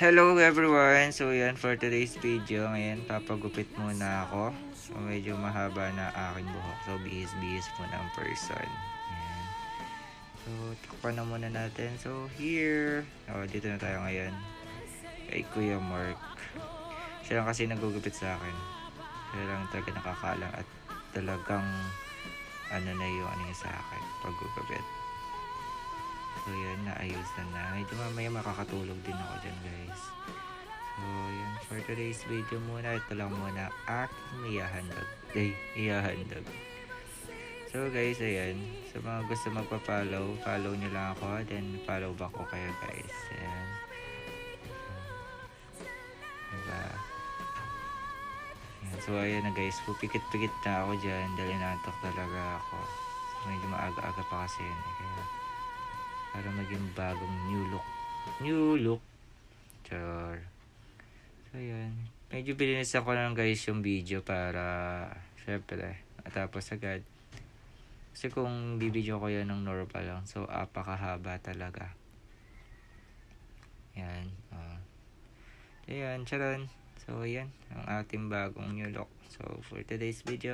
Hello everyone! So yan for today's video. Ngayon papagupit muna ako. So medyo mahaba na aking buhok. So bihis-bihis muna ang person. Yan. So takpan na muna natin. So here. Dito na tayo ngayon. Kay Kuya Mark. Siya lang kasi nagugupit sa akin. Siya lang talaga nakakalang at talagang ano na yung ano sa akin. Paggugupit. So yun, naayos na. Medyo mamaya makakatulog din ako dyan guys. So yun, for today's video muna, ito lang muna aking ihahandog. So guys, ayan. Sa mga gusto magpa-follow, follow nyo lang ako. Then follow back ko kayo guys. Ayan. Diba? Ayan. So ayan na guys, pupikit-pikit na ako dyan. Dahil natok talaga ako. So, medyo maaga-aga pa kasi yun. Kaya para maging bagong new look char. So yun, medyo bilinisan ko lang guys yung video para syempre matapos agad, kasi kung bibidyo ko yan ng normal lang, so apakahaba talaga yan. Ayan, charon. So yan ang ating bagong new look. So for today's video,